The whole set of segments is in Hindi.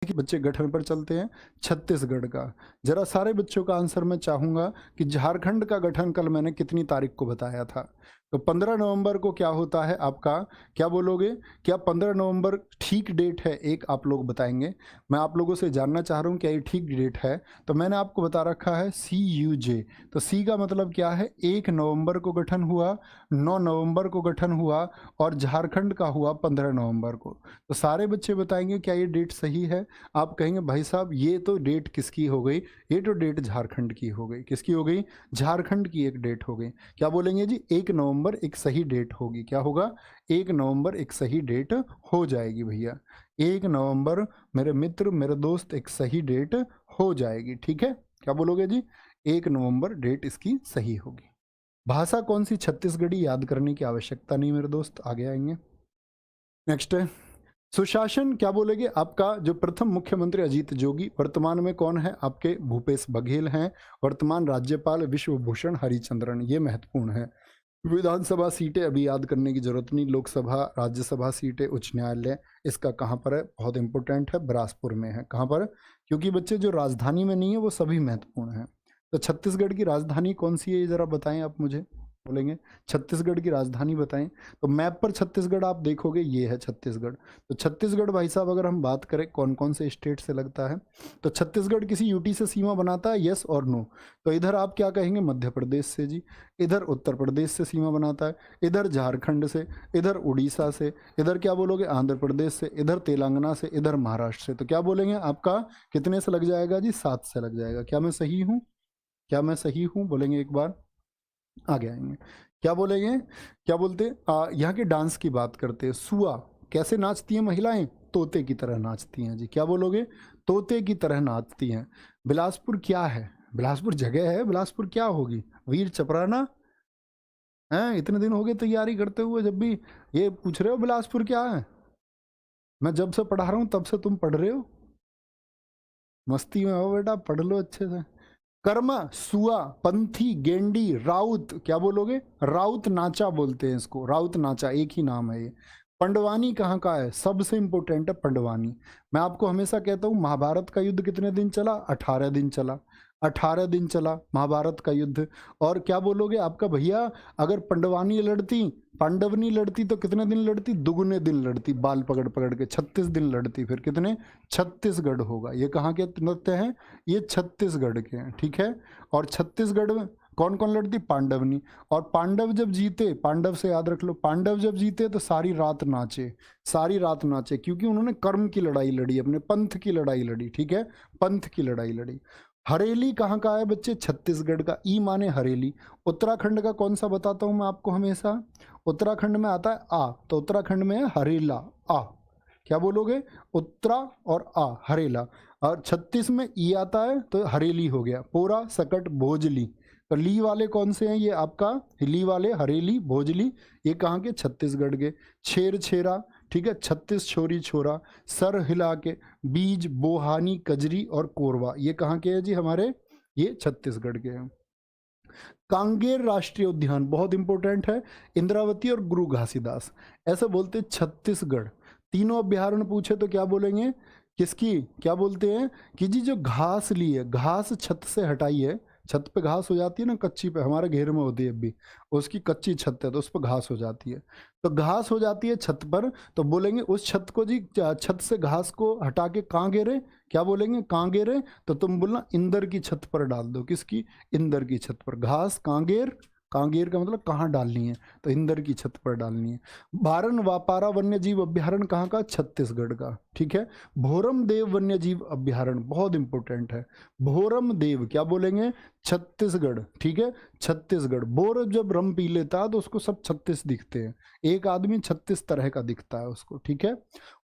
कि बच्चे गठन पर चलते हैं छत्तीसगढ़ का। जरा सारे बच्चों का आंसर मैं चाहूंगा कि झारखंड का गठन कल मैंने कितनी तारीख को बताया था। तो 15 नवंबर को क्या होता है आपका, क्या बोलोगे? क्या 15 नवंबर ठीक डेट है? एक आप लोग बताएंगे। मैं आप लोगों से जानना चाह रहा हूँ क्या ये ठीक डेट है। तो मैंने आपको बता रखा है CUJ। तो सी का मतलब क्या है? 1 नवंबर को गठन हुआ, 9 नवंबर को गठन हुआ और झारखंड का हुआ 15 नवंबर को। तो सारे बच्चे बताएंगे क्या ये डेट सही है। आप कहेंगे भाई साहब ये तो डेट किसकी हो गई? ये तो डेट झारखंड की हो गई। किसकी हो गई? झारखंड की एक डेट हो गई। क्या बोलेंगे जी? 1 नवंबर एक सही डेट होगी। क्या होगा? 1 नवंबर एक सही डेट हो जाएगी भैया। 1 नवंबर मेरे मित्र, मेरे दोस्त, एक सही डेट हो जाएगी। ठीक है, क्या बोलोगे जी? 1 नवंबर डेट इसकी सही होगी। भाषा कौन सी छत्तीसगढ़ी? याद करने की आवश्यकता नहीं मेरे दोस्त, आगे आएंगे। नेक्स्ट है सुशासन। क्या बोलेंगे? आपका जो प्रथम मुख्यमंत्री अजीत जोगी, वर्तमान में कौन है आपके? भूपेश बघेल हैं। वर्तमान राज्यपाल विश्वभूषण हरिचंद्रन। ये महत्वपूर्ण है। विधानसभा सीटें अभी याद करने की जरूरत नहीं। लोकसभा, राज्यसभा सीटें, उच्च न्यायालय, इसका कहाँ पर है? बहुत इंपॉर्टेंट है, बिलासपुर में है। कहाँ पर? क्योंकि बच्चे जो राजधानी में नहीं है वो सभी महत्वपूर्ण है। तो छत्तीसगढ़ की राजधानी कौन सी है ये जरा बताएं आप मुझे। बोलेंगे छत्तीसगढ़ की राजधानी बताएं। तो मैप पर छत्तीसगढ़ आप देखोगे, ये है छत्तीसगढ़। तो छत्तीसगढ़ भाई साहब अगर हम बात करें कौन कौन से स्टेट से लगता है, तो छत्तीसगढ़ किसी यूटी से सीमा बनाता है, यस और नो? तो इधर आप क्या कहेंगे? मध्य प्रदेश से जी। इधर उत्तर प्रदेश से सीमा बनाता है, इधर झारखंड से, इधर उड़ीसा से, इधर क्या बोलोगे? आंध्र प्रदेश से, इधर तेलंगाना से, इधर महाराष्ट्र से। तो क्या बोलेंगे? आपका कितने से लग जाएगा जी? 7 से लग जाएगा। क्या मैं सही हूँ? क्या मैं सही हूँ? बोलेंगे एक बार, आगे आएंगे। क्या बोलेंगे? क्या बोलते? यहाँ के डांस की बात करते हैं। सुआ कैसे नाचती हैं महिलाएं? तोते की तरह नाचती हैं जी। क्या बोलोगे? तोते की तरह नाचती हैं। बिलासपुर क्या है? बिलासपुर जगह है, बिलासपुर क्या होगी? वीर चपराना है। इतने दिन हो गए तैयारी करते हुए, जब भी ये पूछ रहे हो बिलासपुर क्या है। मैं जब से पढ़ा रहा हूँ तब से तुम पढ़ रहे हो। मस्ती में हो बेटा, पढ़ लो अच्छे से। कर्मा, सुआ, पंथी, गेंडी, राउत। क्या बोलोगे? राउत नाचा बोलते हैं इसको, राउत नाचा एक ही नाम है ये। पंडवानी कहाँ का है? सबसे इंपॉर्टेंट है पंडवानी। मैं आपको हमेशा कहता हूँ महाभारत का युद्ध कितने दिन चला? 18 दिन चला। 18 दिन चला महाभारत का युद्ध। और क्या बोलोगे आपका भैया? अगर पंडवानी लड़ती, पांडवनी लड़ती तो कितने दिन लड़ती? दुगुने दिन लड़ती, बाल पकड़ पकड़ के 36 दिन लड़ती। फिर कितने? छत्तीसगढ़ होगा। ये कहाँ के नृत्य हैं? ये छत्तीसगढ़ के हैं। ठीक है। और छत्तीसगढ़ में कौन कौन लड़ती? पांडवनी। और पांडव जब जीते, पांडव से याद रख लो, पांडव जब जीते तो सारी रात नाचे, सारी रात नाचे, क्योंकि उन्होंने कर्म की लड़ाई लड़ी, अपने पंथ की लड़ाई लड़ी। ठीक है, पंथ की लड़ाई लड़ी। हरेली कहाँ का है बच्चे? छत्तीसगढ़ का। ई माने हरेली। उत्तराखंड का कौन सा बताता हूँ मैं आपको हमेशा? उत्तराखंड में आता है आ, तो उत्तराखंड में है हरेला। आ, क्या बोलोगे? उत्तरा और आ, हरेला। और 36 में ई आता है तो हरेली हो गया। पोरा, सकट, भोजली। तो ली वाले कौन से हैं? ये आपका ली वाले, हरेली, भोजली, ये कहाँ के? छत्तीसगढ़ के। छेर छेरा, ठीक है, 36 छोरी छोरा, सर हिला के, बीज, बोहानी, कजरी और कोरवा, ये कहाँ के हैं जी? हमारे ये छत्तीसगढ़ के हैं। कांगेर राष्ट्रीय उद्यान बहुत इंपॉर्टेंट है। इंद्रावती और गुरु घासीदास। ऐसे बोलते छत्तीसगढ़। तीनों अभ्यारण्य पूछे तो क्या बोलेंगे? किसकी? क्या बोलते हैं कि जी जो घास ली है, घास छत से हटाई है। छत पे घास हो जाती है ना, कच्ची पे, हमारे घेर में होती है अभी, उसकी कच्ची छत है तो उस पर घास हो जाती है। तो घास हो जाती है छत पर, तो बोलेंगे उस छत को जी, छत से घास को हटा के कहाँ गिरे? क्या बोलेंगे? कहाँ गिरे? तो तुम बोलना इंदर की छत पर डाल दो। किसकी? इंदर की छत पर। घास कांगेर, कांगेर का मतलब कहाँ डालनी है? तो इंदर की छत पर डालनी है। बारन वापारा वन्य जीव अभ्यारण्य कहाँ का? छत्तीसगढ़ का। ठीक है। भोरम देव वन्य जीव अभ्यारण्य बहुत इंपॉर्टेंट है। भोरम देव क्या बोलेंगे? छत्तीसगढ़। ठीक है, छत्तीसगढ़। बोर जब रम पी लेता है तो उसको सब 36 दिखते हैं, एक आदमी 36 तरह का दिखता है उसको। ठीक है।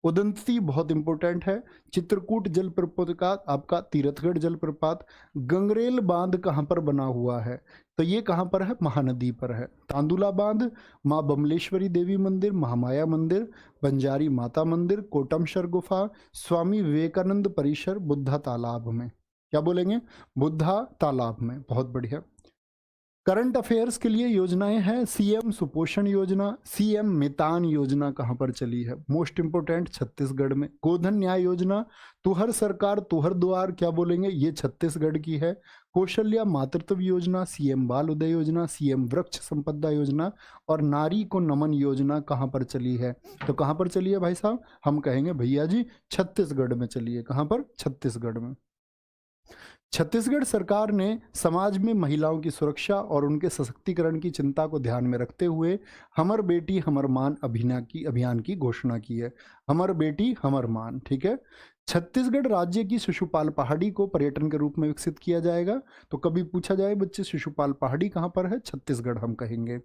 उदंती बहुत इंपॉर्टेंट है। चित्रकूट जलप्रपात का आपका तीरथगढ़ जलप्रपात। गंगरेल बांध कहाँ पर बना हुआ है? तो ये कहाँ पर है? महानदी पर है। तांदुला बांध, माँ बमलेश्वरी देवी मंदिर, महामाया मंदिर, बंजारी माता मंदिर, कोटमशर गुफा, स्वामी विवेकानंद परिसर, बुद्धा तालाब में। क्या बोलेंगे? बुद्धा तालाब में। बहुत बढ़िया। करंट अफेयर्स के लिए योजनाएं हैं, सीएम सुपोषण योजना, सीएम मितान योजना कहां पर चली है, मोस्ट इंपोर्टेंट छत्तीसगढ़ में। गोधन न्याय योजना, तुहर सरकार तुहर द्वार क्या बोलेंगे, ये छत्तीसगढ़ की है। कौशल्या मातृत्व योजना, सीएम बाल उदय योजना, सीएम वृक्ष संपदा योजना और नारी को नमन योजना कहां पर चली है। तो कहां पर चली है भाई साहब, हम कहेंगे भैया जी छत्तीसगढ़ में चली है। कहां पर, छत्तीसगढ़ में। छत्तीसगढ़ सरकार ने समाज में महिलाओं की सुरक्षा और उनके सशक्तिकरण की चिंता को ध्यान में रखते हुए हमर बेटी हमर मान अभियान की घोषणा की है। हमर बेटी हमर मान, ठीक है। छत्तीसगढ़ राज्य की शिशुपाल पहाड़ी को पर्यटन के रूप में विकसित किया जाएगा। तो कभी पूछा जाए बच्चे शिशुपाल पहाड़ी कहाँ पर है, छत्तीसगढ़ हम कहेंगे।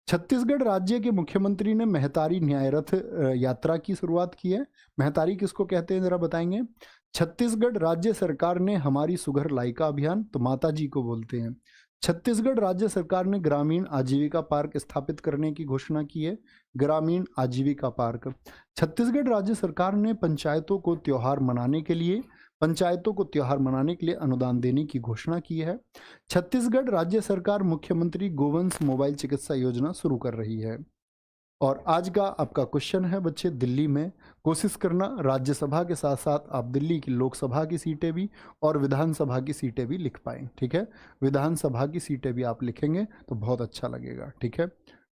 छत्तीसगढ़ राज्य के मुख्यमंत्री ने महतारी न्याय रथ यात्रा की शुरुआत की है। महतारी किसको कहते हैं जरा बताएंगे। छत्तीसगढ़ राज्य सरकार ने हमारी सुघर लाइका अभियान, तो माता जी को बोलते हैं। छत्तीसगढ़ राज्य सरकार ने ग्रामीण आजीविका पार्क स्थापित करने की घोषणा की है। ग्रामीण आजीविका पार्क। छत्तीसगढ़ राज्य सरकार ने पंचायतों को त्योहार मनाने के लिए अनुदान देने की घोषणा की है। छत्तीसगढ़ राज्य सरकार मुख्यमंत्री गोवंश मोबाइल चिकित्सा योजना शुरू कर रही है। और आज का आपका क्वेश्चन है बच्चे, दिल्ली में कोशिश करना राज्यसभा के साथ साथ आप दिल्ली की लोकसभा की सीटें भी और विधानसभा की सीटें भी लिख पाएँ, ठीक है। विधानसभा की सीटें भी आप लिखेंगे तो बहुत अच्छा लगेगा, ठीक है।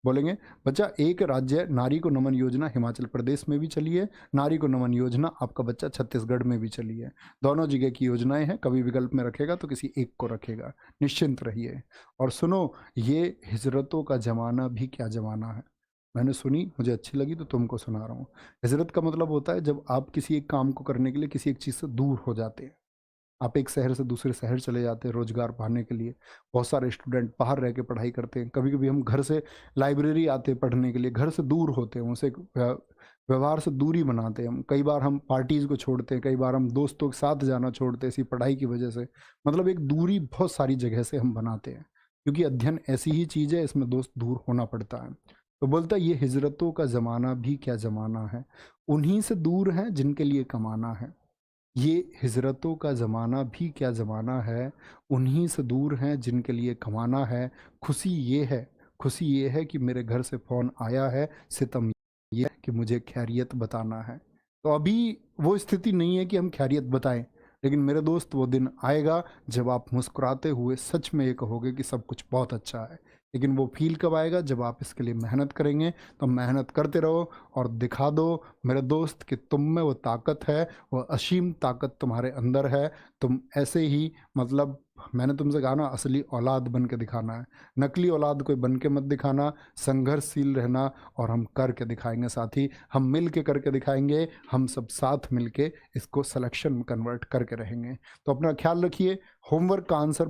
बोलेंगे बच्चा, एक राज्य नारी को नमन योजना हिमाचल प्रदेश में भी चली है, नारी को नमन योजना आपका बच्चा छत्तीसगढ़ में भी चली है। दोनों जगह की योजनाएं हैं, कभी विकल्प में रखेगा तो किसी एक को रखेगा, निश्चिंत रहिए। और सुनो, ये हिजरतों का ज़माना भी क्या ज़माना है, मैंने सुनी, मुझे अच्छी लगी तो तुमको सुना रहा हूँ। हिजरत का मतलब होता है जब आप किसी एक काम को करने के लिए किसी एक चीज़ से दूर हो जाते हैं। आप एक शहर से दूसरे शहर चले जाते हैं रोजगार पाने के लिए। बहुत सारे स्टूडेंट बाहर रह के पढ़ाई करते हैं। कभी कभी हम घर से लाइब्रेरी आते हैं पढ़ने के लिए, घर से दूर होते हैं, उनसे व्यवहार से दूरी बनाते हैं हम। कई बार हम पार्टीज़ को छोड़ते हैं, कई बार हम दोस्तों के साथ जाना छोड़ते हैं इसी पढ़ाई की वजह से। मतलब एक दूरी बहुत सारी जगह से हम बनाते हैं, क्योंकि अध्ययन ऐसी ही चीज़ है, इसमें दोस्त दूर होना पड़ता है। तो बोलता है ये हिजरतों का ज़माना भी क्या ज़माना है, उन्हीं से दूर हैं जिनके लिए कमाना है। ये हिजरतों का ज़माना भी क्या ज़माना है, उन्हीं से दूर हैं जिनके लिए कमाना है। खुशी ये है कि मेरे घर से फ़ोन आया है, सितम ये है कि मुझे खैरियत बताना है। तो अभी वो स्थिति नहीं है कि हम खैरियत बताएं, लेकिन मेरे दोस्त वो दिन आएगा जब आप मुस्कुराते हुए सच में ये कहोगे कि सब कुछ बहुत अच्छा है। लेकिन वो फील कब आएगा, जब आप इसके लिए मेहनत करेंगे। तो मेहनत करते रहो और दिखा दो मेरे दोस्त कि तुम में वो ताकत है, वो असीम ताकत तुम्हारे अंदर है। तुम ऐसे ही, मतलब मैंने तुमसे कहा ना, असली औलाद बन के दिखाना है, नकली औलाद कोई बन के मत दिखाना। संघर्षशील रहना, और हम करके दिखाएंगे साथी, हम मिल के करके दिखाएंगे, हम सब साथ मिल के इसको सिलेक्शन में कन्वर्ट करके रहेंगे। तो अपना ख्याल रखिए। होमवर्क का आंसर